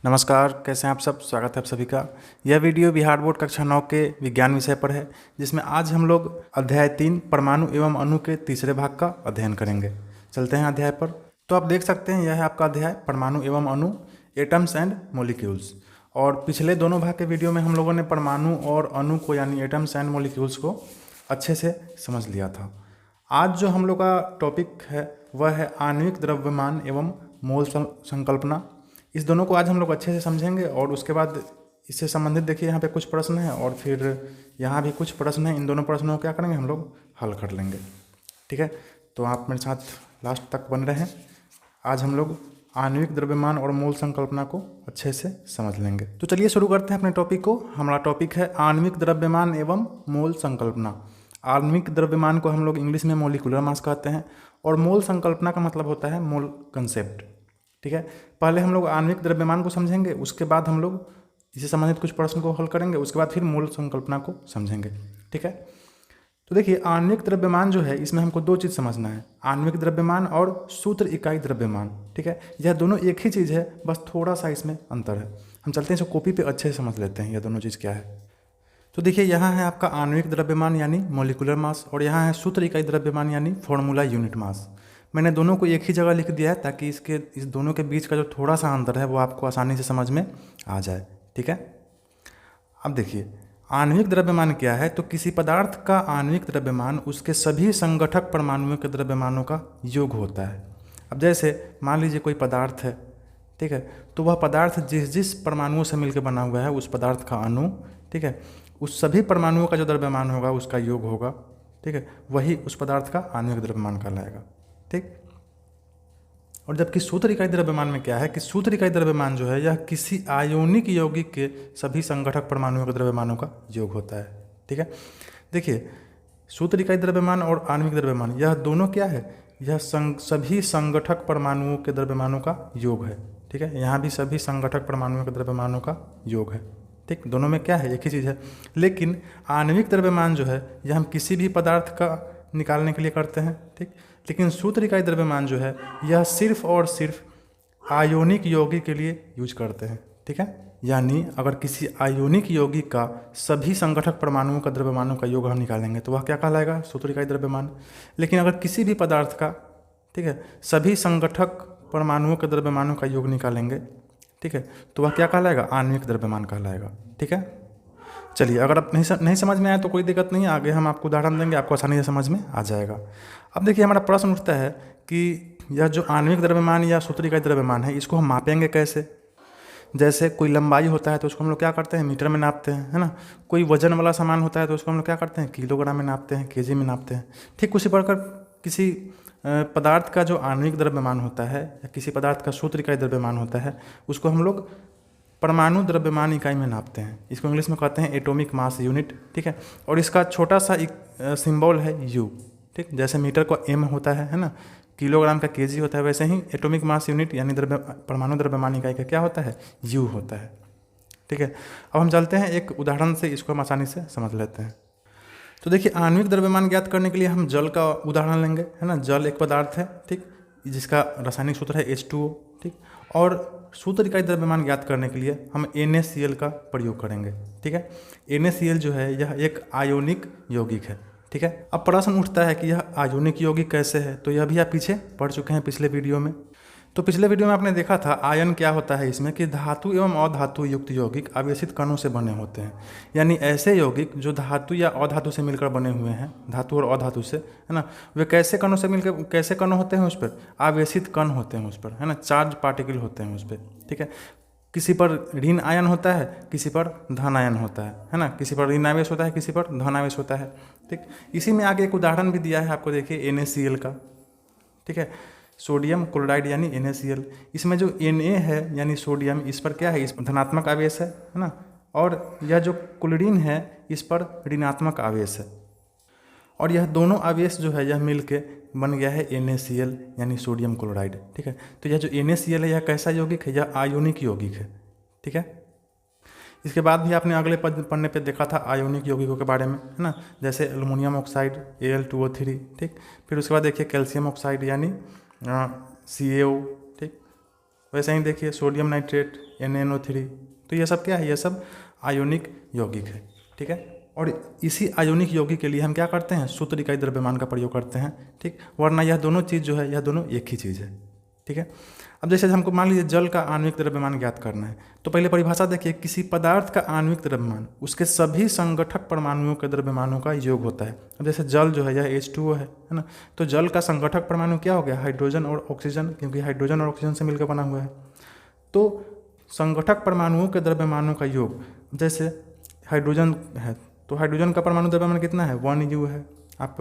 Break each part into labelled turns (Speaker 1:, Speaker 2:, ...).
Speaker 1: नमस्कार, कैसे हैं आप सब। स्वागत है आप सभी का। यह वीडियो बिहार बोर्ड कक्षा 9 के विज्ञान विषय पर है, जिसमें आज हम लोग अध्याय 3 परमाणु एवं अणु के तीसरे भाग का अध्ययन करेंगे। चलते हैं अध्याय पर। तो आप देख सकते हैं यह है आपका अध्याय परमाणु एवं अणु, एटम्स एंड मोलिक्यूल्स। और पिछले दोनों भाग के वीडियो में हम लोगों ने परमाणु और अणु को यानी एटम्स एंड मोलिक्यूल्स को अच्छे से समझ लिया था। आज जो हम लोग का टॉपिक है वह है आणविक द्रव्यमान एवं मोल संकल्पना। इस दोनों को आज हम लोग अच्छे से समझेंगे और उसके बाद इससे संबंधित देखिए यहाँ पे कुछ प्रश्न हैं और फिर यहाँ भी कुछ प्रश्न हैं। इन दोनों प्रश्नों को क्या करेंगे, हम लोग हल कर लेंगे। ठीक है, तो आप मेरे साथ लास्ट तक बन रहे हैं। आज हम लोग आणविक द्रव्यमान और मोल संकल्पना को अच्छे से समझ लेंगे। तो चलिए शुरू करते हैं अपने टॉपिक को। हमारा टॉपिक है आणविक द्रव्यमान एवं मोल संकल्पना। आणविक द्रव्यमान को हम लोग इंग्लिश में मोलिकुलर मास कहते हैं और मोल संकल्पना का मतलब होता है मोल कंसेप्ट। ठीक है, पहले हम लोग आणविक द्रव्यमान को समझेंगे, उसके बाद हम लोग इससे संबंधित कुछ प्रश्न को हल करेंगे, उसके बाद फिर मोल संकल्पना को समझेंगे। ठीक है, तो देखिए आणविक द्रव्यमान जो है इसमें हमको दो चीज़ समझना है, आणविक द्रव्यमान और सूत्र इकाई द्रव्यमान। ठीक है, यह दोनों एक ही चीज़ है, बस थोड़ा सा इसमें अंतर है। हम चलते हैं इसको कॉपी पे अच्छे से समझ लेते हैं यह दोनों चीज़ क्या है। तो देखिए यहाँ है आपका आणविक द्रव्यमान यानी मोलिकुलर मास और यहाँ है सूत्र इकाई द्रव्यमान यानी फॉर्मूला यूनिट मास। मैंने दोनों को एक ही जगह लिख दिया है ताकि इस दोनों के बीच का जो थोड़ा सा अंतर है वो आपको आसानी से समझ में आ जाए। ठीक है, अब देखिए आणविक द्रव्यमान क्या है। तो किसी पदार्थ का आणविक द्रव्यमान उसके सभी संगठक परमाणुओं के द्रव्यमानों का योग होता है। अब जैसे मान लीजिए कोई पदार्थ है, ठीक है, तो वह पदार्थ जिस जिस परमाणुओं से मिलकर बना हुआ है उस पदार्थ का अणु, ठीक है, उस सभी परमाणुओं का जो द्रव्यमान होगा उसका योग होगा। ठीक है, वही उस पदार्थ का आणविक द्रव्यमान कहलाएगा। ठीक, और जबकि सूत्र इकाई द्रव्यमान में क्या है कि सूत्र इकाई द्रव्यमान जो है यह किसी आयोनिक यौगिक के सभी संगठक परमाणुओं के द्रव्यमानों का योग होता है। ठीक है, देखिए सूत्र इकाई द्रव्यमान और आणविक द्रव्यमान यह दोनों क्या है, यह सभी संगठक परमाणुओं के द्रव्यमानों का योग है। ठीक है, यहाँ भी सभी संगठक परमाणुओं के द्रव्यमानों का योग है। ठीक, दोनों में क्या है, एक ही चीज़ है। लेकिन आणविक द्रव्यमान जो है यह हम किसी भी पदार्थ का निकालने के लिए करते हैं। ठीक, लेकिन सूत्र इकाई द्रव्यमान जो है यह सिर्फ और सिर्फ आयोनिक यौगिक के लिए यूज करते हैं। ठीक है, यानी अगर किसी आयोनिक यौगिक का सभी संगठक परमाणुओं का द्रव्यमानों का योग हम निकालेंगे तो वह क्या कहलाएगा, सूत्र इकाई द्रव्यमान। लेकिन अगर किसी भी पदार्थ का, ठीक है, सभी संगठक परमाणुओं के द्रव्यमानों का योग निकालेंगे, ठीक है, तो वह क्या कहलाएगा, आणविक द्रव्यमान कहलाएगा। ठीक है, चलिए अगर आप नहीं समझ में आए तो कोई दिक्कत नहीं है, आगे हम आपको उदाहरण देंगे, आपको आसानी से समझ में आ जाएगा। अब देखिए हमारा प्रश्न उठता है कि यह जो आणविक द्रव्यमान या सूत्र इकाई द्रव्यमान है इसको हम मापेंगे कैसे। जैसे कोई लंबाई होता है तो उसको हम लोग क्या करते हैं, मीटर में नापते हैं, है ना। कोई वजन वाला सामान होता है तो उसको हम लोग क्या करते हैं, किलोग्राम में नापते हैं, केजी में नापते हैं। ठीक उसी प्रकार किसी पदार्थ का जो आणविक द्रव्यमान होता है या किसी पदार्थ का सूत्र इकाई द्रव्यमान होता है उसको हम लोग परमाणु द्रव्यमान इकाई में नापते हैं। इसको इंग्लिश में कहते हैं एटॉमिक मास यूनिट। ठीक है, और इसका छोटा सा एक सिंबल है यू। ठीक, जैसे मीटर का एम होता है ना, किलोग्राम का केजी होता है, वैसे ही एटॉमिक मास यूनिट यानी परमाणु द्रव्यमान इकाई का क्या होता है, यू होता है। ठीक है, अब हम चलते हैं एक उदाहरण से, इसको हम आसानी से समझ लेते हैं। तो देखिए आणविक द्रव्यमान ज्ञात करने के लिए हम जल का उदाहरण लेंगे, है ना। जल एक पदार्थ है, ठीक, जिसका रासायनिक सूत्र है H2O। ठीक, और सूत्र इकाई द्रव्यमान ज्ञात करने के लिए हम NaCl का प्रयोग करेंगे। ठीक है, NaCl जो है यह एक आयोनिक यौगिक है। ठीक है, अब प्रश्न उठता है कि यह आयोनिक यौगिक कैसे है, तो यह भी आप पीछे पढ़ चुके हैं पिछले वीडियो में। तो पिछले वीडियो में आपने देखा था आयन क्या होता है इसमें, कि धातु एवं अधातु युक्त यौगिक आवेशित कणों से बने होते हैं। यानी ऐसे यौगिक जो धातु या अधातु से मिलकर बने हुए हैं, धातु और अधातु से, है ना, वे कैसे कणों से मिलकर, कैसे कण होते हैं उस पर, आवेशित कण होते हैं उस पर, है ना, चार्ज पार्टिकल होते हैं उस पर। ठीक है, किसी पर ऋण आयन होता है, किसी पर धन आयन होता है ना, किसी पर ऋण आवेश होता है, किसी पर धन आवेश होता है। ठीक, इसी में आगे एक उदाहरण भी दिया है आपको, देखिए NaCl का। ठीक है, सोडियम क्लोराइड यानी NaCl। इसमें जो Na है यानी सोडियम, इस पर क्या है, इस पर धनात्मक आवेश है ना, और यह जो क्लोरीन है इस पर ऋणात्मक आवेश है। और यह दोनों आवेश जो है यह मिलके बन गया है NaCl यानी सोडियम क्लोराइड। ठीक है, तो यह जो NaCl है यह कैसा यौगिक है, यह आयोनिक यौगिक है। ठीक है, इसके बाद भी आपने अगले पन्ने पे देखा था आयोनिक यौगिकों के बारे में, है ना, जैसे एल्युमिनियम ऑक्साइड Al2O3। ठीक, फिर उसके बाद देखिए कैल्शियम ऑक्साइड यानी CaO। ठीक, वैसे ही देखिए सोडियम नाइट्रेट NaNO3, तो ये सब क्या है, ये सब आयोनिक यौगिक है। ठीक है, और इसी आयोनिक यौगिक के लिए हम क्या करते हैं, सूत्र इकाई द्रव्यमान का प्रयोग करते हैं। ठीक, वरना यह दोनों चीज़ जो है, यह दोनों एक ही चीज़ है। ठीक है, अब जैसे हमको मान लीजिए जल का आणविक द्रव्यमान ज्ञात करना है, तो पहले परिभाषा देखिए, किसी पदार्थ का आणविक द्रव्यमान उसके सभी संगठक परमाणुओं के द्रव्यमानों का योग होता है। अब जैसे जल जो है यह H2O है ना, तो जल का संगठक परमाणु क्या हो गया, हाइड्रोजन और ऑक्सीजन, क्योंकि हाइड्रोजन और ऑक्सीजन से मिलकर बना हुआ है। तो संगठक परमाणुओं के द्रव्यमानों का योग, जैसे हाइड्रोजन है तो हाइड्रोजन का परमाणु द्रव्यमान कितना है, 1U है। आप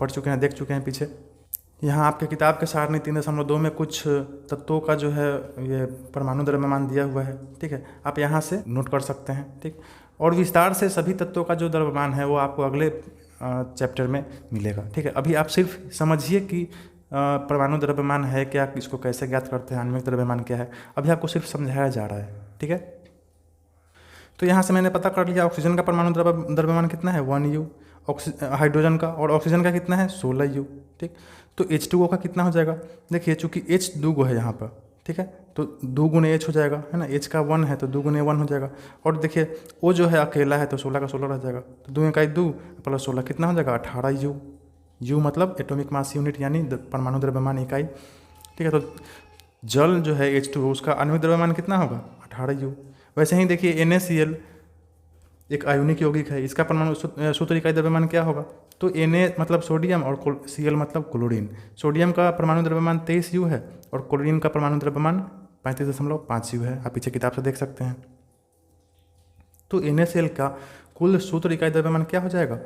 Speaker 1: पढ़ चुके हैं, देख चुके हैं पीछे। यहाँ आपके किताब के सारणी 3.2 में कुछ तत्वों का जो है ये परमाणु द्रव्यमान दिया हुआ है। ठीक है, आप यहाँ से नोट कर सकते हैं। ठीक, और विस्तार से सभी तत्वों का जो द्रव्यमान है वो आपको अगले चैप्टर में मिलेगा। ठीक है, अभी आप सिर्फ समझिए कि परमाणु द्रव्यमान है क्या, इसको कैसे ज्ञात करते हैं, आणविक द्रव्यमान क्या है, अभी आपको सिर्फ समझाया जा रहा है। ठीक है, तो यहाँ से मैंने पता कर लिया ऑक्सीजन का परमाणु द्रव्यमान कितना है, 1U, हाइड्रोजन का, और ऑक्सीजन का कितना है, 16U। ठीक, तो H2O का कितना हो जाएगा, देखिए चूंकि H 2 है यहाँ पर। ठीक है, तो 2 गुने H हो जाएगा, है ना, H का 1 है तो 2 गुने 1 हो जाएगा। और देखिए O जो है अकेला है तो 16 का 16 रह जाएगा, तो 2 इकाई 2 प्लस 16 कितना हो जाएगा, 18U। U मतलब एटॉमिक मास यूनिट, यानी परमाणु द्रव्यमान इकाई। ठीक है, तो जल जो है H2O उसका आणविक द्रव्यमान कितना होगा, 18U। वैसे ही देखिए NaCl एक आयोनिक यौगिक है, इसका परमाणु सूत्र इकाई द्रव्यमान क्या होगा, तो Na मतलब सोडियम और Cl मतलब क्लोरीन। सोडियम का परमाणु द्रव्यमान 23U है और क्लोरीन का परमाणु द्रव्यमान 35.5U है, आप पीछे किताब से देख सकते हैं। तो NaCl का कुल सूत्र इकाई द्रव्यमान क्या हो जाएगा,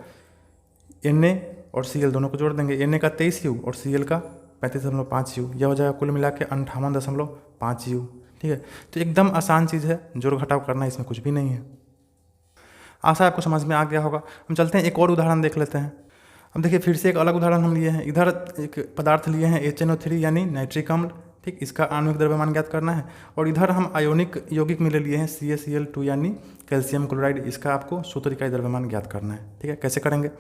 Speaker 1: Na और Cl दोनों को जोड़ देंगे, Na का 23U और Cl का 35.5U, यह हो जाएगा कुल मिला के 58.5U। ठीक है, तो एकदम आसान चीज़ है, जोड़ घटाव करना इसमें कुछ भी नहीं है। आशा आपको समझ में आ गया होगा। हम चलते हैं एक और उदाहरण देख लेते हैं। अब देखिए फिर से एक अलग उदाहरण हम लिए हैं, इधर एक पदार्थ लिए हैं HNO3 यानी नाइट्रिक अम्ल। ठीक, इसका आणविक द्रव्यमान ज्ञात करना है। और इधर हम आयोनिक यौगिक में ले लिए हैं CaCl2 यानी कैल्शियम क्लोराइड, इसका आपको सूत्र इकाई द्रव्यमान ज्ञात करना है। ठीक है, कैसे करेंगे,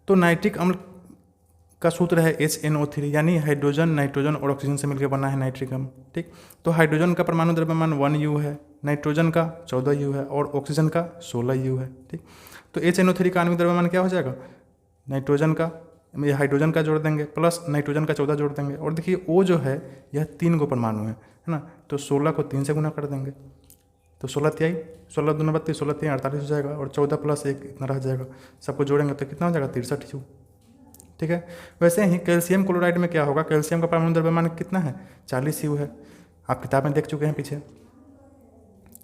Speaker 1: तो नाइट्रिक अम्ल का सूत्र है HNO3 यानी हाइड्रोजन, नाइट्रोजन और ऑक्सीजन से मिलकर बना है नाइट्रिक अम्ल। ठीक, तो हाइड्रोजन का परमाणु द्रव्यमान 1U है, नाइट्रोजन का 14U है और ऑक्सीजन का 16U है। ठीक, तो HNO3 का आणविक द्रव्यमान क्या हो जाएगा, नाइट्रोजन का, ये हाइड्रोजन का जोड़ देंगे प्लस नाइट्रोजन का 14 जोड़ देंगे, और देखिए O जो है यह 3 परमाणु है ना, तो 16 को 3 से गुना कर देंगे, तो 16 तिहाई, 16 दूना 32, 16 तिहाई 48 हो जाएगा, और 14 प्लस 1 इतना रह जाएगा, सबको जोड़ेंगे तो कितना हो जाएगा, 63U। ठीक है, वैसे ही कैल्शियम क्लोराइड में क्या होगा, कैल्शियम का परमाणु द्रव्यमान कितना है, 40U है, आप किताब में देख चुके हैं पीछे।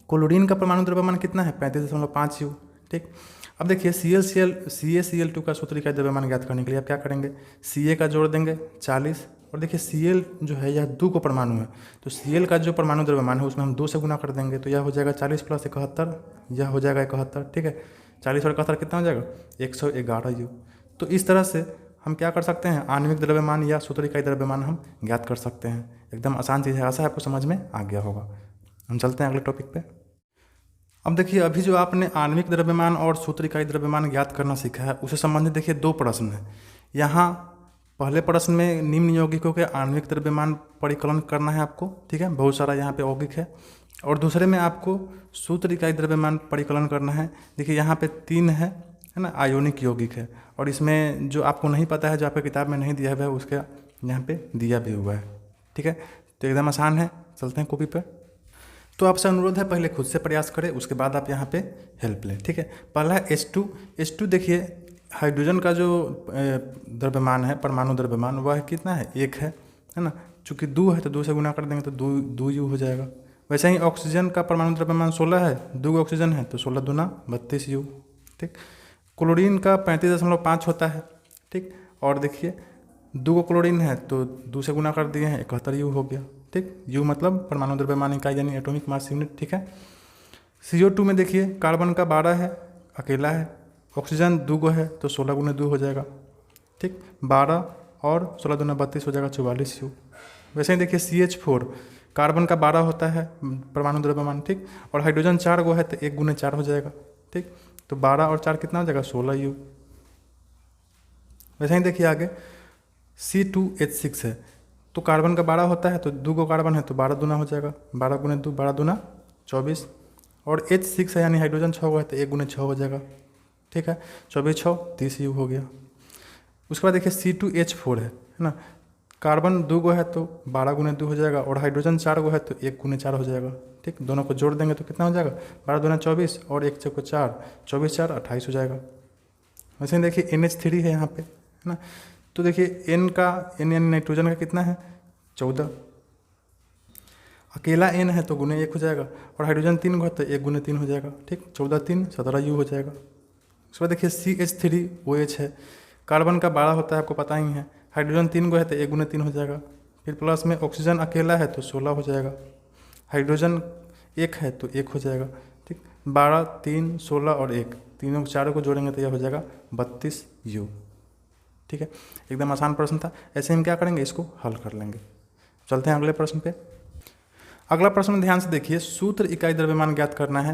Speaker 1: क्लोरीन का परमाणु द्रव्यमान कितना है, 35.5U। ठीक, अब देखिए CaCl2 का सूत्र इकाई द्रव्यमान ज्ञात करने के लिए आप क्या करेंगे, Ca का जोड़ देंगे 40, और देखिए Cl जो है यह 2 परमाणु है, तो Cl का जो परमाणु द्रव्यमान है उसमें हम 2 से गुना कर देंगे, तो यह हो जाएगा 40 प्लस 71, यह हो जाएगा 71। ठीक है, 40 और 71 कितना हो जाएगा, 111U। तो इस तरह से हम क्या कर सकते हैं, आणविक द्रव्यमान या सूत्र इकाई द्रव्यमान हम ज्ञात कर सकते हैं। एकदम आसान चीज़ है, आशा है आपको समझ में आ गया होगा। हम चलते हैं अगले टॉपिक पे। अब देखिए अभी जो आपने आणविक द्रव्यमान और सूत्र इकाई द्रव्यमान ज्ञात करना सीखा है उससे संबंधित देखिए 2 प्रश्न हैं। यहाँ पहले प्रश्न में निम्न यौगिकों के आणविक द्रव्यमान परिकलन करना है आपको। ठीक है, बहुत सारा यहाँ पे यौगिक है, और दूसरे में आपको सूत्र इकाई द्रव्यमान परिकलन करना है। देखिए यहाँ पे 3 है ना, आयोनिक यौगिक है, और इसमें जो आपको नहीं पता है, जो आपके किताब में नहीं दिया हुआ है, उसके यहाँ पे दिया भी हुआ है। ठीक है, तो एकदम आसान है, चलते हैं कॉपी पे। तो आपसे अनुरोध है पहले खुद से प्रयास करें, उसके बाद आप यहाँ पे हेल्प लें। ठीक है, पहला है H2 देखिए हाइड्रोजन का जो द्रव्यमान है, परमाणु द्रव्यमान, वह कितना है, 1 है ना, चूँकि 2 है तो 2 से गुना कर देंगे तो 2U हो जाएगा। वैसे ही ऑक्सीजन का परमाणु द्रव्यमान 16 है, 2 ऑक्सीजन है तो 16 दूना 32U। ठीक, क्लोरीन का 35.5 होता है। ठीक, और देखिए 2 क्लोरीन है तो 2 से गुना कर दिए हैं, 71U हो गया। ठीक, U मतलब परमाणु द्रव्यमान इकाई यानी एटॉमिक मास यूनिट। ठीक है, CO2 में देखिए कार्बन का 12 है, अकेला है, ऑक्सीजन 2 है तो 16 गुना 2 हो जाएगा। ठीक, 12 और 16 दूना 32 हो जाएगा 44U। वैसे ही देखिए CH4 कार्बन का 12 होता है परमाणु द्रव्यमान। ठीक, और हाइड्रोजन 4 है तो 1 गुना 4 हो जाएगा। ठीक, तो 12 और 4 कितना हो जाएगा, 16U। वैसे ही देखिए आगे C2H6 है, तो कार्बन का 12 होता है, तो 2 गो कार्बन है तो 12 दूना हो जाएगा, 12 गुने 2 12 दूना 24। और H6 है यानी हाइड्रोजन 6 गो है तो 1 गुने 6 हो जाएगा, ठीक है। 24 6 30 यू हो गया। उसके बाद देखिए C2H4 है ना, कार्बन 2 गो है तो 12 गुने 2 हो जाएगा, और हाइड्रोजन 4 गो है तो 1 गुने 4 हो जाएगा, ठीक। दोनों को जोड़ देंगे तो कितना हो जाएगा, 12 दूना 24 और 1 चौको 4, 24 4 28 हो जाएगा। वैसे ही देखिए NH3 है यहाँ पे, है ना, तो देखिए N का N यानी नाइट्रोजन का कितना है 14, अकेला N है तो गुने 1 हो जाएगा, और हाइड्रोजन 3 गो है तो 1 गुने 3 हो जाएगा, ठीक। 14 3 17 यू हो जाएगा। उसके बाद देखिए CH3OH है, कार्बन का 12 होता है आपको पता ही है, हाइड्रोजन 3 गो है तो 1 गुने 3 हो जाएगा, फिर प्लस में ऑक्सीजन अकेला है तो 16 हो जाएगा, हाइड्रोजन 1 है तो 1 हो जाएगा, ठीक। 12 3 16 और 1 तीनों चारों को जोड़ेंगे तो यह हो जाएगा 32 यू, ठीक है। एकदम आसान प्रश्न था। ऐसे हम क्या करेंगे, इसको हल कर लेंगे। चलते हैं अगले प्रश्न पे। अगला प्रश्न ध्यान से देखिए, सूत्र इकाई द्रव्यमान ज्ञात करना है,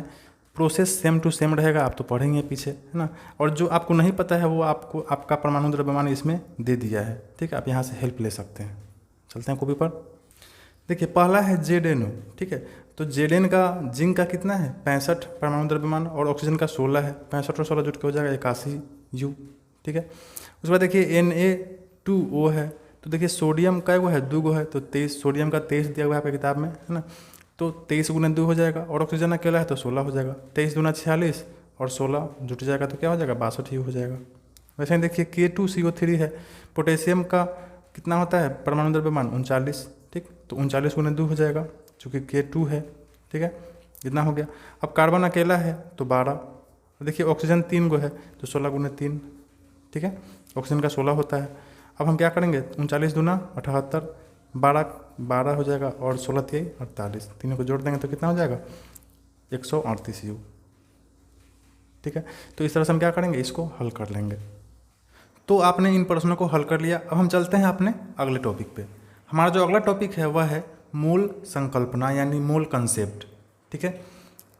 Speaker 1: प्रोसेस सेम टू सेम रहेगा, आप तो पढ़ेंगे पीछे, है ना, और जो आपको नहीं पता है वो आपको आपका परमाणु द्रव्यमान इसमें दे दिया है, ठीक है, आप यहाँ से हेल्प ले सकते हैं। चलते हैं कॉपी पर। देखिए पहला है ZnO, ठीक है, तो Zn का जिंक का कितना है 65 परमाणु द्रव्यमान, और ऑक्सीजन का 16 है, 65 और 16 जुट के हो जाएगा 81 यू, ठीक है। उसके बाद देखिए Na2O है, तो देखिए सोडियम का वो है 2 गो है तो 23, सोडियम का 23 दिया हुआ है आपकी किताब में, है ना, तो 23 गुने 2 हो जाएगा, और ऑक्सीजन अकेला है तो 16 हो जाएगा, 23 दूना 46 और 16 जुट जाएगा तो क्या हो जाएगा 62 यू हो जाएगा। वैसे ही देखिए K2CO3 है, पोटेशियम का कितना होता है परमाणु द्रव्यमान 39, ठीक, तो 39 गुने 2 हो जाएगा चूँकि K2 है, ठीक है, इतना हो गया। अब कार्बन अकेला है तो 12, देखिए ऑक्सीजन 3 गो है तो 16 गुने 3, ठीक है, ऑक्सीजन का 16 होता है। अब हम क्या करेंगे 39 दूना 78, 12 12 हो जाएगा, और 16 3 48, तीनों को जोड़ देंगे तो कितना हो जाएगा 138 यू, ठीक है। तो इस तरह से हम क्या करेंगे, इसको हल कर लेंगे। तो आपने इन प्रश्नों को हल कर लिया। अब हम चलते हैं अपने अगले टॉपिक पे। हमारा जो अगला टॉपिक है वह है मूल संकल्पना यानी मूल कंसेप्ट, ठीक है।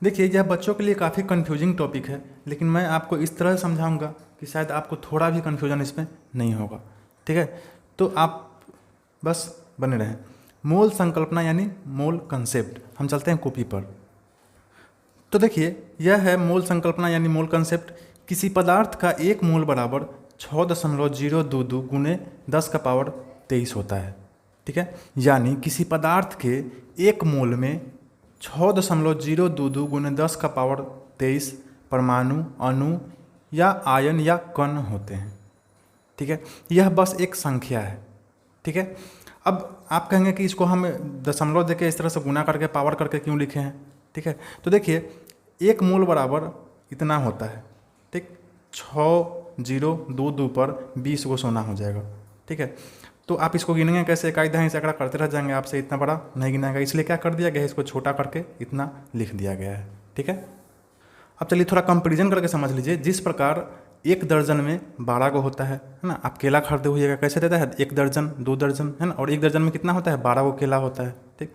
Speaker 1: देखिए यह बच्चों के लिए काफ़ी कंफ्यूजिंग टॉपिक है, लेकिन मैं आपको इस तरह से समझाऊंगा कि शायद आपको थोड़ा भी कंफ्यूजन इसमें नहीं होगा, ठीक है। तो आप बस बने रहें। मूल संकल्पना यानी मूल कंसेप्ट। हम चलते हैं कॉपी पर। तो देखिए यह है मूल संकल्पना यानी मूल कंसेप्ट। किसी पदार्थ का एक मोल बराबर 6.022 गुने 10 का पावर 23 होता है, ठीक है। यानी किसी पदार्थ के एक मोल में 6.022 गुने 10 का पावर 23 परमाणु, अणु या आयन या कण होते हैं, ठीक है। यह बस एक संख्या है, ठीक है। अब आप कहेंगे कि इसको हम दशमलव देके इस तरह से गुना करके पावर करके क्यों लिखे हैं, ठीक है। तो देखिए एक मोल बराबर इतना होता है, ठीक, 6022 पर 20 गो सोना हो जाएगा, ठीक है। तो आप इसको गिनेंगे कैसे, इकाई दहाई से आंकड़ा करते रह जाएंगे, आपसे इतना बड़ा नहीं गिनाएगा, इसलिए क्या कर दिया गया है, इसको छोटा करके इतना लिख दिया गया है, ठीक है। अब चलिए थोड़ा कंपेरिजन करके समझ लीजिए। जिस प्रकार एक दर्जन में 12 गो होता है ना, आप केला खरीदे हुएगा कैसे देता है, 1 दर्जन 2 दर्जन, है ना, और 1 दर्जन में कितना होता है 12 गो केला होता है, ठीक।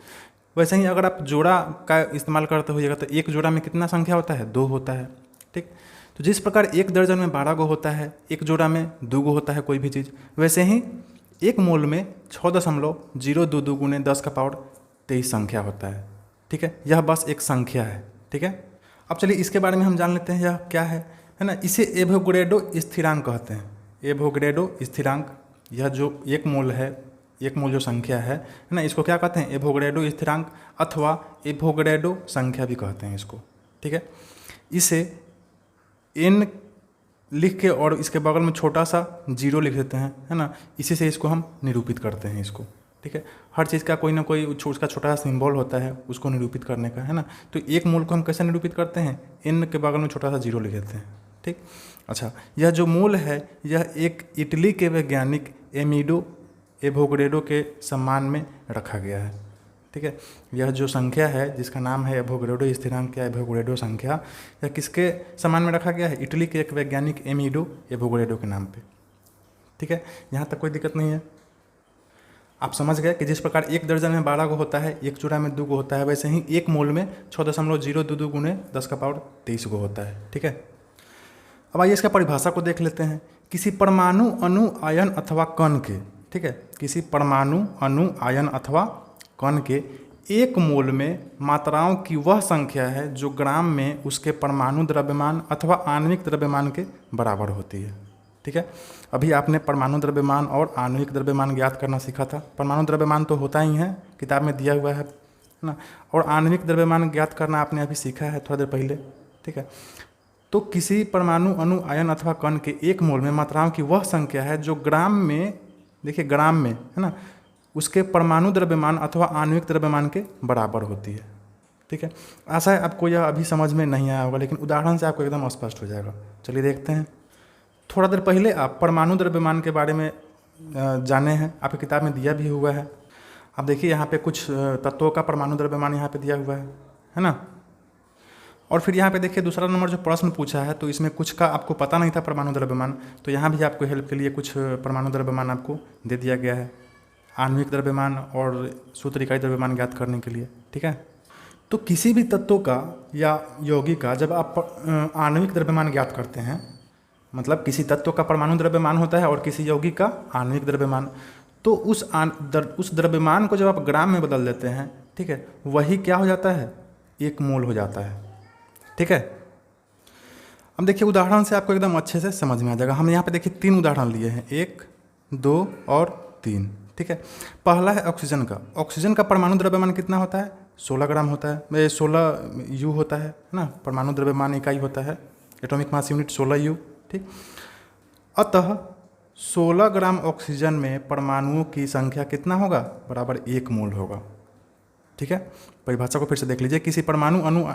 Speaker 1: वैसे ही अगर आप जोड़ा का इस्तेमाल करते होइएगा तो एक जोड़ा में कितना संख्या होता है 2 होता है, ठीक। तो जिस प्रकार एक दर्जन में 12 गो होता है, एक जोड़ा में 2 गो होता है कोई भी चीज़, वैसे ही एक मोल में 6.022 गुने 10 का पावर 23 संख्या होता है, ठीक है। यह बस एक संख्या है, ठीक है। अब चलिए इसके बारे में हम जान लेते हैं यह क्या है ना। इसे एवोगैड्रो स्थिरांक कहते हैं, एवोगैड्रो स्थिरांक। यह जो एक मोल है, एक मोल जो संख्या है ना, इसको क्या कहते हैं एवोगैड्रो स्थिरांक अथवा एवोगैड्रो संख्या भी कहते हैं इसको, ठीक है। इसे n लिख के और इसके बगल में छोटा सा 0 लिख देते हैं, है ना, इसी से इसको हम निरूपित करते हैं इसको, ठीक है। हर चीज़ का कोई ना कोई उसका छोटा सा सिंबल होता है उसको निरूपित करने का, है ना। तो एक मोल को हम कैसे निरूपित करते हैं, n के बगल में छोटा सा 0 लिख देते हैं, ठीक। अच्छा, यह जो मोल है यह एक इटली के वैज्ञानिक एमिडो एवोगैड्रो के सम्मान में रखा गया है, ठीक है। यह जो संख्या है जिसका नाम है एवोगैड्रो स्थिरांक या एवोगैड्रो संख्या, यह किसके सम्मान में रखा गया है, इटली के एक वैज्ञानिक एमिडो एवोगैड्रो के नाम पे, ठीक है। यहाँ तक कोई दिक्कत नहीं है। आप समझ गए कि जिस प्रकार एक दर्जन में 12 गो होता है, एक जोड़ा में 2 गो होता है, वैसे ही एक मोल में 6.022 गुने 10 का पावर 23 गो होता है, ठीक है। अब आइए इसका परिभाषा को देख लेते हैं। किसी परमाणु, अणु, आयन अथवा कण के, ठीक है, किसी परमाणु, अणु, आयन अथवा कण के एक मोल में मात्राओं की वह संख्या है जो ग्राम में उसके परमाणु द्रव्यमान अथवा आणविक द्रव्यमान के बराबर होती है। ठीक है, अभी आपने परमाणु द्रव्यमान और आणविक द्रव्यमान ज्ञात करना सीखा था। परमाणु द्रव्यमान तो होता ही है, किताब में दिया हुआ है ना, और आणविक द्रव्यमान ज्ञात करना आपने अभी सीखा है थोड़ा देर पहले। ठीक है, तो किसी परमाणु, अणु, आयन अथवा कण के एक मोल में मात्राओं की वह संख्या है जो ग्राम में, देखिए ग्राम में है ना, उसके परमाणु द्रव्यमान अथवा आणविक द्रव्यमान के बराबर होती है। ठीक है, आशा है आपको यह अभी समझ में नहीं आया होगा, लेकिन उदाहरण से आपको एकदम स्पष्ट हो जाएगा। चलिए देखते हैं। थोड़ा देर पहले आप परमाणु द्रव्यमान के बारे में जाने हैं, आपकी किताब में दिया भी हुआ है। आप देखिए यहाँ पे कुछ तत्वों का परमाणु द्रव्यमान यहाँ पे दिया हुआ है ना। और फिर यहाँ पे देखिए दूसरा नंबर जो प्रश्न पूछा है, तो इसमें कुछ का आपको पता नहीं था परमाणु द्रव्यमान, तो यहाँ भी आपको हेल्प के लिए कुछ परमाणु द्रव्यमान आपको दे दिया गया है, आणविक द्रव्यमान और सूत्र इकाई द्रव्यमान ज्ञात करने के लिए। ठीक है, तो किसी भी तत्व का या यौगिक का जब आप आणविक द्रव्यमान ज्ञात करते हैं, मतलब किसी तत्व का परमाणु द्रव्यमान होता है और किसी यौगिक का आणविक द्रव्यमान, तो उस द्रव्यमान को जब आप ग्राम में बदल देते हैं, ठीक है, वही क्या हो जाता है, एक मोल हो जाता है। ठीक है, अब देखिए उदाहरण से आपको एकदम अच्छे से समझ में आ जाएगा। हम यहाँ पे देखिए 3 उदाहरण लिए हैं, 1, 2 और 3। ठीक है, पहला है ऑक्सीजन का। ऑक्सीजन का परमाणु द्रव्यमान कितना होता है, 16 ग्राम होता है, 16 यू होता है ना, परमाणु द्रव्यमान इकाई होता है, एटॉमिक मास यूनिट 16 यू। ठीक, अतः 16 ग्राम ऑक्सीजन में परमाणुओं की संख्या कितना होगा, बराबर 1 मोल होगा। ठीक है, परिभाषा को फिर से देख लीजिए। किसी परमाणु, अणु,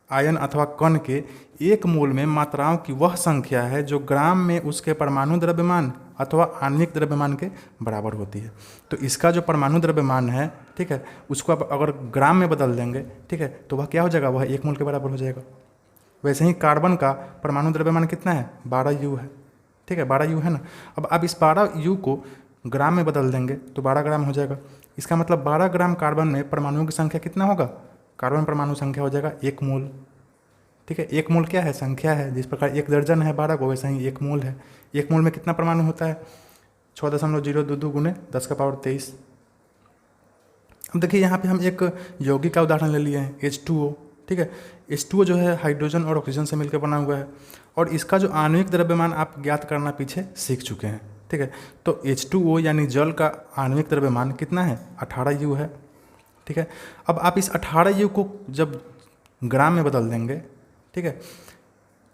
Speaker 1: आयन अथवा कण के एक मोल में मात्राओं की वह संख्या है जो ग्राम में उसके परमाणु द्रव्यमान अथवा आणविक द्रव्यमान के बराबर होती है। तो इसका जो परमाणु द्रव्यमान है, ठीक है, उसको आप अगर ग्राम में बदल देंगे, ठीक है, तो वह क्या हो जाएगा, वह 1 मोल के बराबर हो जाएगा। वैसे ही कार्बन का परमाणु द्रव्यमान कितना है, 12 यू है। ठीक है, 12 यू है ना। अब आप इस 12 यू को ग्राम में बदल देंगे तो 12 ग्राम हो जाएगा। इसका मतलब 12 ग्राम कार्बन में परमाणुओं की संख्या कितना होगा, कार्बन परमाणु संख्या हो जाएगा 1 मोल। ठीक है, 1 मोल क्या है, संख्या है। जिस प्रकार 1 दर्जन है 12 को, वैसे ही 1 मोल है। 1 मोल में कितना परमाणु होता है, 6.022 गुने 10 का पावर 23। अब देखिए यहाँ पे हम एक यौगिक का उदाहरण ले लिए हैं, H2O। ठीक है, H2O जो है हाइड्रोजन और ऑक्सीजन से मिलकर बना हुआ है, और इसका जो आणविक द्रव्यमान आप ज्ञात करना पीछे सीख चुके हैं। ठीक है, तो H2O यानी जल का आणविक द्रव्यमान कितना है, 18 यू है। ठीक है, अब आप इस 18 यू को जब ग्राम में बदल देंगे, ठीक है,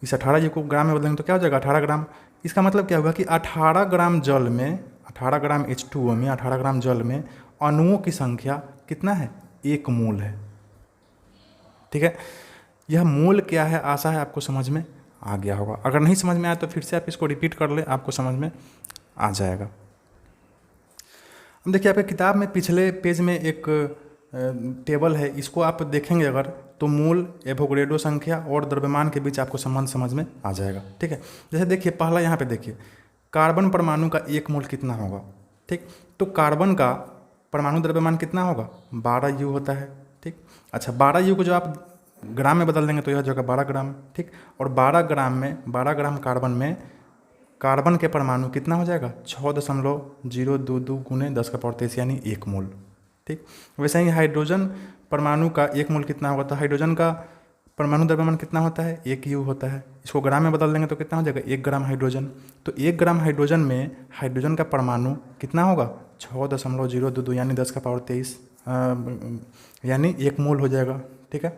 Speaker 1: इस 18 यू को ग्राम में बदलेंगे तो क्या हो जाएगा, 18 ग्राम। इसका मतलब क्या होगा कि 18 ग्राम जल में, 18 ग्राम H2O में, 18 ग्राम जल में अणुओं की संख्या कितना है, 1 मोल है। ठीक है, यह मोल क्या है, आशा है आपको समझ में आ गया होगा। अगर नहीं समझ में आया तो फिर से आप इसको रिपीट कर ले, आपको समझ में आ जाएगा। अब देखिए आपके किताब में पिछले पेज में एक टेबल है, इसको आप देखेंगे अगर, तो मोल, एवोगैड्रो संख्या और द्रव्यमान के बीच आपको संबंध समझ में आ जाएगा। ठीक है, जैसे देखिए पहला यहाँ पे देखिए, कार्बन परमाणु का 1 मोल कितना होगा। ठीक, तो कार्बन का परमाणु द्रव्यमान कितना होगा, 12 यू होता है। ठीक, अच्छा 12 यू को जो आप ग्राम में बदल देंगे तो यह जगह 12 ग्राम। ठीक, और 12 ग्राम में, 12 ग्राम कार्बन में कार्बन के परमाणु कितना हो जाएगा, 6.022 गुने 10 का पावर 23 यानी 1 मोल। ठीक, वैसे ही हाइड्रोजन परमाणु का 1 मोल कितना होगा, तो हाइड्रोजन का परमाणु द्रव्यमान कितना होता है, 1 यू होता है। इसको ग्राम में बदल देंगे तो कितना हो जाएगा, 1 ग्राम हाइड्रोजन। तो 1 ग्राम हाइड्रोजन में हाइड्रोजन का परमाणु कितना होगा, 6.022 यानी 10 का पावर 23 यानी 1 मोल हो जाएगा। ठीक है,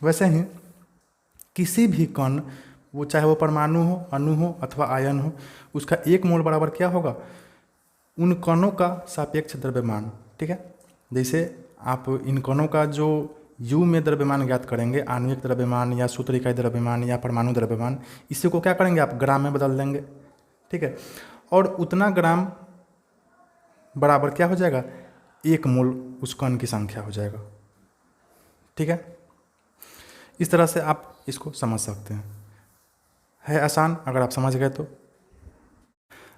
Speaker 1: वैसे ही किसी भी कण, वो चाहे वो परमाणु हो, अणु हो अथवा आयन हो, उसका 1 मोल बराबर क्या होगा, उन कणों का सापेक्ष द्रव्यमान। ठीक है, जैसे आप इन कणों का जो यू में द्रव्यमान ज्ञात करेंगे, आणविक द्रव्यमान या सूत्र इकाई द्रव्यमान या परमाणु द्रव्यमान, इसी को क्या करेंगे, आप ग्राम में बदल देंगे। ठीक है, और उतना ग्राम बराबर क्या हो जाएगा, 1 मोल उस कण की संख्या हो जाएगा। ठीक है, इस तरह से आप इसको समझ सकते हैं, है आसान अगर आप समझ गए तो।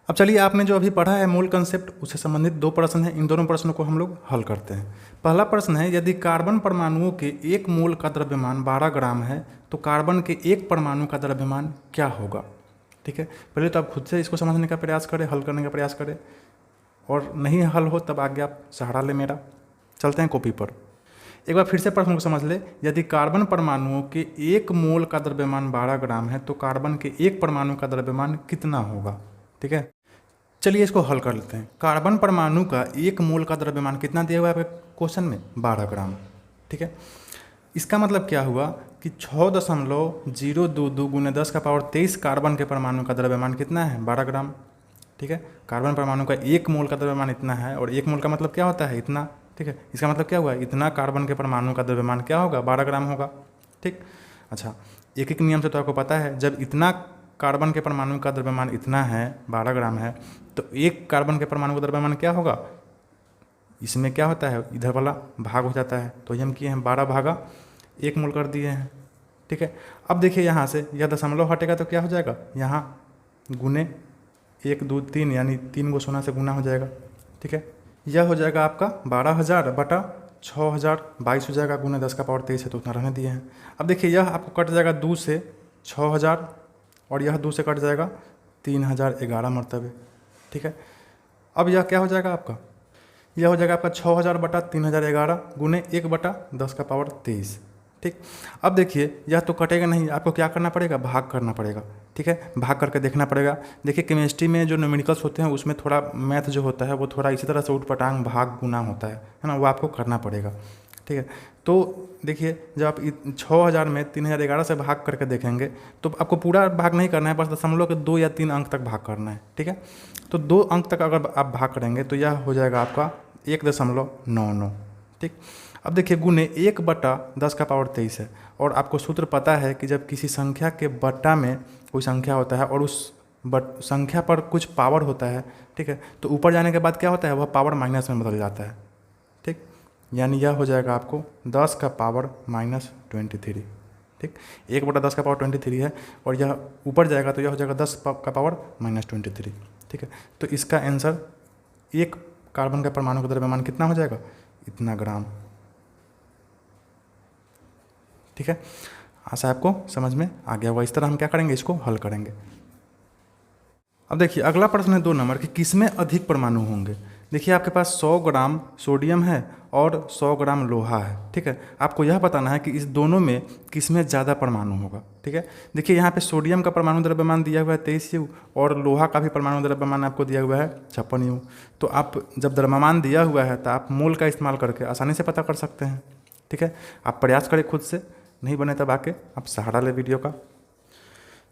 Speaker 1: अब चलिए, आपने जो अभी पढ़ा है मूल कंसेप्ट, उससे संबंधित 2 प्रश्न हैं। इन दोनों प्रश्नों को हम लोग हल करते हैं। पहला प्रश्न है, यदि कार्बन परमाणुओं के 1 मोल का द्रव्यमान 12 ग्राम है तो कार्बन के 1 परमाणु का द्रव्यमान क्या होगा। ठीक है, पहले तो आप खुद से इसको समझने का प्रयास करें, हल करने का प्रयास करें। और नहीं हल हो तब आगे आप सहारा ले मेरा। चलते हैं कॉपी पर। एक बार फिर से प्रश्न को समझ ले। यदि कार्बन परमाणुओं के 1 मोल का द्रव्यमान 12 ग्राम है तो कार्बन के 1 परमाणु का द्रव्यमान कितना होगा? ठीक है, चलिए इसको हल कर लेते हैं। कार्बन परमाणु का 1 मोल का द्रव्यमान कितना दिया हुआ है क्वेश्चन में? 12 ग्राम। ठीक है, इसका मतलब क्या हुआ कि 6.022 गुने 10 का पावर 23 कार्बन के परमाणु का द्रव्यमान कितना है? 12 ग्राम। ठीक है, कार्बन परमाणु का 1 मोल का द्रव्यमान इतना है, और 1 मोल का मतलब क्या होता है? इतना। ठीक है, इसका मतलब क्या हुआ? इतना कार्बन के परमाणु का द्रव्यमान क्या होगा? 12 ग्राम होगा। ठीक, अच्छा, एक एक नियम से तो आपको पता है, जब इतना कार्बन के परमाणु का द्रव्यमान इतना है, 12 ग्राम है, तो 1 कार्बन के परमाणु का द्रव्यमान क्या होगा? इसमें क्या होता है? इधर वाला भाग हो जाता है, तो ये हम किए हैं 12 भागा 1 मोल कर दिए हैं। ठीक है, अब देखिए यहाँ से यह दशमलव हटेगा तो क्या हो जाएगा? यहाँ गुने 1 2 3, यानी 3 गो सोना से गुना हो जाएगा। ठीक है, यह हो जाएगा आपका 12,000 बटा 6,022 हो जाएगा, गुने 10 का पावर 23 है तो उतना रहने दिए हैं। अब देखिए यह आपको कट जाएगा 2 से 6,000, और यह 2 से कट जाएगा 3,011 मरतबे। ठीक है, अब यह क्या हो जाएगा आपका? यह हो जाएगा आपका 6,000 बटा 3,011 गुने 1 बटा 10 का पावर 23। ठीक, अब देखिए यह तो कटेगा नहीं, आपको क्या करना पड़ेगा? भाग करना पड़ेगा। ठीक है, भाग करके देखना पड़ेगा। देखिए केमिस्ट्री में जो न्यूमेरिकल्स होते हैं उसमें थोड़ा मैथ जो होता है वो थोड़ा इसी तरह से उठपटांग भाग गुना होता है ना, वो आपको करना पड़ेगा। ठीक है, तो देखिए जब आप 6,000 में 3,011 से भाग करके देखेंगे तो आपको पूरा भाग नहीं करना है, बस दशमलव के 2 या 3 अंक तक भाग करना है। ठीक है, तो 2 अंक तक अगर आप भाग करेंगे तो यह हो जाएगा आपका 1.99। ठीक, अब देखिए गुने 1 बटा 10 का पावर 23 है, और आपको सूत्र पता है कि जब किसी संख्या के बट्टा में कोई संख्या होता है और उस संख्या पर कुछ पावर होता है, ठीक है, तो ऊपर जाने के बाद क्या होता है? वह पावर माइनस में बदल जाता है। ठीक, यानी यह हो जाएगा आपको 10 का पावर -23। ठीक, 1 बटा 10 का पावर 23 है, और यह ऊपर जाएगा तो यह हो जाएगा 10 का पावर -23। ठीक है, तो इसका आंसर 1 कार्बन का परमाणु का द्रव्यमान कितना हो जाएगा? इतना ग्राम। ठीक है, आशा आपको समझ में आ गया होगा। इस तरह हम क्या करेंगे? इसको हल करेंगे। अब देखिए अगला प्रश्न है 2 नंबर कि किसमें अधिक परमाणु होंगे। देखिए आपके पास 100 ग्राम सोडियम है और 100 ग्राम लोहा है। ठीक है, आपको यह बताना है कि इस दोनों में किसमें ज़्यादा परमाणु होगा। ठीक है, देखिए यहाँ पे सोडियम का परमाणु द्रव्यमान दिया हुआ है 23 U, और लोहा का भी परमाणु द्रव्यमान आपको दिया हुआ है 56 U। तो आप जब द्रव्यमान दिया हुआ है तो आप मोल का इस्तेमाल करके आसानी से पता कर सकते हैं। ठीक है, आप प्रयास करें खुद से, नहीं बने तब आके आप सहारा ले वीडियो का।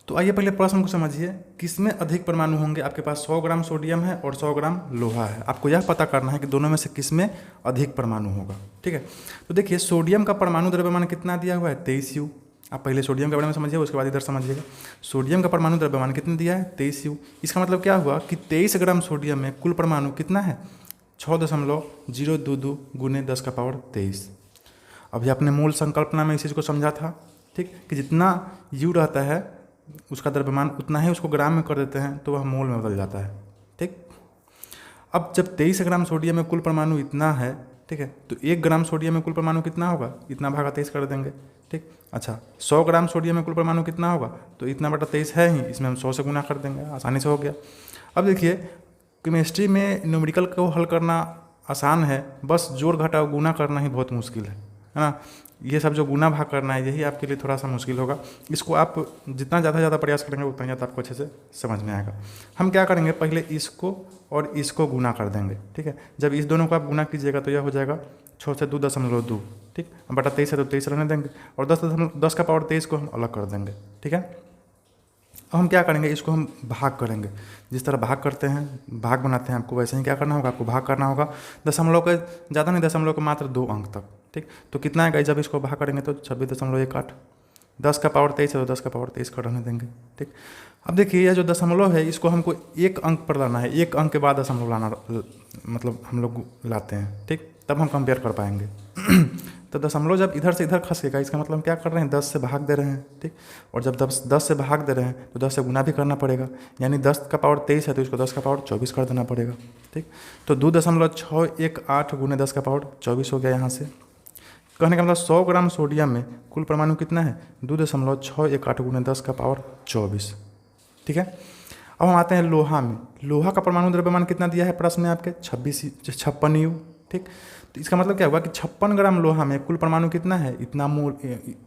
Speaker 1: तो आइए पहले प्रश्न को समझिए, किसमें अधिक परमाणु होंगे। आपके पास 100 ग्राम सोडियम है और 100 ग्राम लोहा है, आपको यह पता करना है कि दोनों में से किसमें अधिक परमाणु होगा। ठीक है, तो देखिए सोडियम का परमाणु द्रव्यमान कितना दिया हुआ है? 23 U। आप पहले सोडियम के बारे में समझिए, उसके बाद इधर समझिएगा। सोडियम का परमाणु द्रव्यमान कितना दिया है? 23 U। इसका मतलब क्या हुआ कि 23 ग्राम सोडियम में कुल परमाणु कितना है? 6.022 गुने 10 का पावर 23। अभी आपने मूल संकल्पना में इस चीज़ को समझा था। ठीक, कि जितना U रहता है उसका द्रव्यमान उतना ही उसको ग्राम में कर देते हैं तो वह मोल में बदल जाता है। ठीक, अब जब 23 ग्राम सोडियम में कुल परमाणु इतना है, ठीक है, तो 1 ग्राम सोडियम में कुल परमाणु कितना होगा? इतना भागा 23 कर देंगे। ठीक, अच्छा 100 ग्राम सोडियम में कुल परमाणु कितना होगा? तो इतना बटा 23 है ही, इसमें हम 100 से गुना कर देंगे, आसानी से हो गया। अब देखिए केमिस्ट्री में न्यूमेरिकल को हल करना आसान है, बस जोड़ घटाव गुना करना ही बहुत मुश्किल है ना। ये सब जो गुना भाग करना है यही आपके लिए थोड़ा सा मुश्किल होगा। इसको आप जितना ज़्यादा प्रयास करेंगे उतना ज़्यादा आपको अच्छे से समझ में आएगा। हम क्या करेंगे, पहले इसको और इसको गुना कर देंगे। ठीक है, जब इस दोनों को आप गुना कीजिएगा तो यह हो जाएगा 6 से 2.2। ठीक, बटा 23 है तो 23 रहने देंगे, और 10 का पावर 23 को हम अलग कर देंगे। ठीक है, अब हम क्या करेंगे, इसको हम भाग करेंगे। जिस तरह भाग करते हैं, भाग बनाते हैं, आपको वैसे ही क्या करना होगा, आपको भाग करना होगा दशमलव के ज़्यादा नहीं, दशमलव के मात्र 2 अंक तक। ठीक, तो कितना आएगा जब इसको भाग करेंगे तो 26.18। 10 का पावर 23 है तो 10 का पावर 23 कर रहने देंगे। ठीक, अब देखिए यह जो दशमलव है इसको हमको 1 अंक पर लाना है, 1 अंक के बाद दशमलव लाना मतलब हम लोग लाते हैं। ठीक, तब हम कंपेयर कर पाएंगे। तो दशमलव जब इधर से इधर खसेगा इसका मतलब हम क्या कर रहे हैं, 10 से भाग दे रहे हैं। ठीक, और जब 10 से भाग दे रहे हैं तो 10 से गुना भी करना पड़ेगा, यानी 10 का पावर 23 है तो इसको 10 का पावर 24 कर देना पड़ेगा। ठीक, तो 2.618 गुने 10 का पावर 24 हो गया। यहाँ से कहने का मतलब 100 ग्राम सोडियम में कुल परमाणु कितना है? 2.618 गुने 10 का पावर 24। ठीक है, अब हम आते हैं लोहा में। लोहा का परमाणु द्रव्यमान कितना दिया है प्रश्न में आपके 56 U। ठीक, तो इसका मतलब क्या होगा कि 56 ग्राम लोहा में कुल परमाणु कितना है, इतना मोल,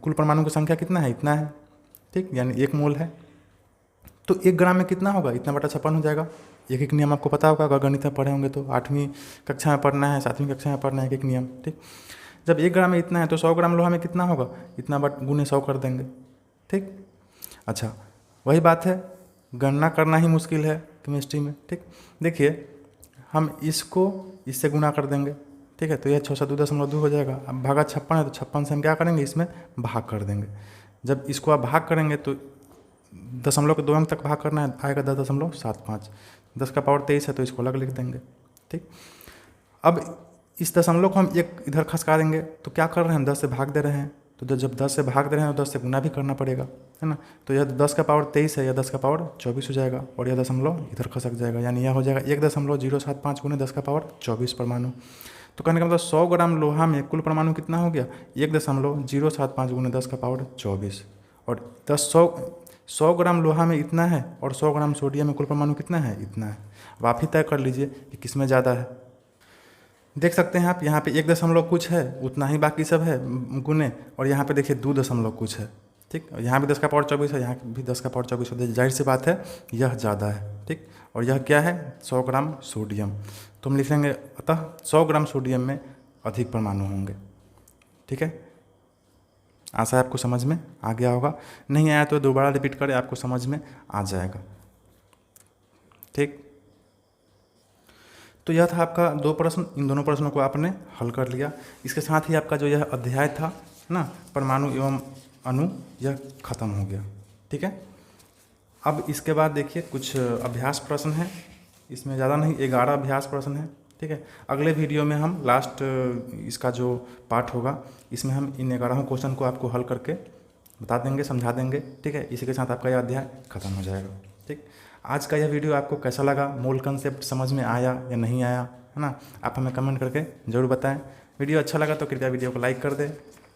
Speaker 1: कुल परमाणु की संख्या कितना है, इतना है। ठीक, यानी 1 मोल है। तो 1 ग्राम में कितना होगा, इतना बटा 56 हो जाएगा। एक एक नियम आपको पता होगा, अगर गणित में पढ़े होंगे तो 8वीं कक्षा में पढ़ना है, 7वीं कक्षा में पढ़ना है, एक नियम। ठीक, जब 1 ग्राम में इतना है तो 100 ग्राम लोहा में कितना होगा, इतना बट गुने 100 कर देंगे। ठीक, अच्छा वही बात है, गणना करना ही मुश्किल है केमिस्ट्री में। ठीक, देखिए हम इसको इससे गुना कर देंगे। ठीक है, तो यह 602.2 हो जाएगा। अब भागा 56 है तो 56 से हम क्या करेंगे, इसमें भाग कर देंगे। जब इसको आप भाग करेंगे तो दशमलव के 2 अंक तक भाग करना है, आएगा 10.75। 10 का पावर 23 है तो इसको अलग लिख देंगे। ठीक, अब इस दशमलव को हम एक इधर खसका देंगे, तो क्या कर रहे हैं, 10 से भाग दे रहे हैं। तो जब 10 से भाग दे रहे हैं तो 10 से गुना भी करना पड़ेगा, है ना। तो यह 10 का पावर 23 है, या 10 का पावर 24 हो जाएगा, और यह दशमलव इधर खसक जाएगा, यानी यह हो जाएगा 1.075 गुने 10 का पावर 24 परमाणु। तो कहने का मतलब 100 ग्राम लोहा में कुल परमाणु कितना हो गया, 1.075 गुने 10 का पावर 24। और 100 ग्राम लोहा में इतना है, और 100 ग्राम सोडियम में कुल परमाणु कितना है, इतना है। अब आप ही तय कर लीजिए कि किस में ज़्यादा है। देख सकते हैं आप, यहाँ पे 1 दशमलव कुछ है, उतना ही बाकी सब है गुने, और यहाँ पे देखिए 2 दशमलव कुछ है। ठीक, यहाँ भी 10 का पावर 24 है, यहाँ भी 10 का पावर 24 है, जाहिर सी बात है यह ज़्यादा है। ठीक, और यह क्या है, 100 ग्राम सोडियम। तो हम लिख लेंगे अतः 100 ग्राम सोडियम में अधिक परमाणु होंगे। ठीक है, आशा है आपको समझ में आ गया होगा, नहीं आया तो दोबारा रिपीट करें, आपको समझ में आ जाएगा। ठीक, तो यह था आपका 2 प्रश्न, इन दोनों प्रश्नों को आपने हल कर लिया। इसके साथ ही आपका जो यह अध्याय था ना, परमाणु एवं अणु, यह खत्म हो गया। ठीक है, अब इसके बाद देखिए कुछ अभ्यास प्रश्न हैं, इसमें ज़्यादा नहीं, 11 अभ्यास प्रश्न हैं। ठीक है, अगले वीडियो में हम लास्ट इसका जो पार्ट होगा, इसमें हम इन 11 क्वेश्चन को आपको हल करके बता देंगे, समझा देंगे। ठीक है, इसी के साथ आपका यह अध्याय खत्म हो जाएगा। ठीक, आज का यह वीडियो आपको कैसा लगा, मूल कंसेप्ट समझ में आया या नहीं आया, है ना, आप हमें कमेंट करके ज़रूर बताएं। वीडियो अच्छा लगा तो कृपया वीडियो को लाइक कर दें,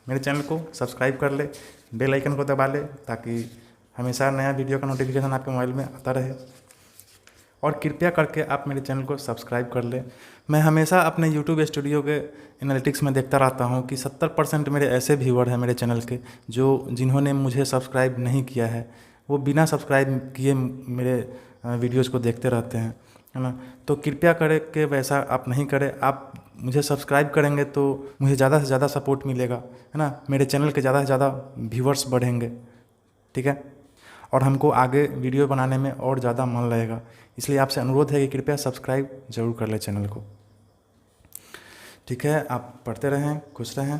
Speaker 1: मेरे चैनल को सब्सक्राइब कर ले, बेल आइकन को दबा ले, ताकि हमेशा नया वीडियो का नोटिफिकेशन आपके मोबाइल में आता रहे। और कृपया करके आप मेरे चैनल को सब्सक्राइब कर लें। मैं हमेशा अपने यूट्यूब स्टूडियो के एनालिटिक्स में देखता रहता हूँ कि 70% मेरे ऐसे व्यूअर हैं मेरे चैनल के, जिन्होंने मुझे सब्सक्राइब नहीं किया है, वो बिना सब्सक्राइब किए मेरे वीडियोज़ को देखते रहते हैं, है ना। तो कृपया करें कि वैसा आप नहीं करें, आप मुझे सब्सक्राइब करेंगे तो मुझे ज़्यादा से ज़्यादा सपोर्ट मिलेगा, है ना, मेरे चैनल के ज़्यादा से ज़्यादा व्यूअर्स बढ़ेंगे। ठीक है, और हमको आगे वीडियो बनाने में और ज़्यादा मन लगेगा, इसलिए आपसे अनुरोध है कि कृपया सब्सक्राइब जरूर कर लें चैनल को। ठीक है, आप पढ़ते रहें, खुश रहें।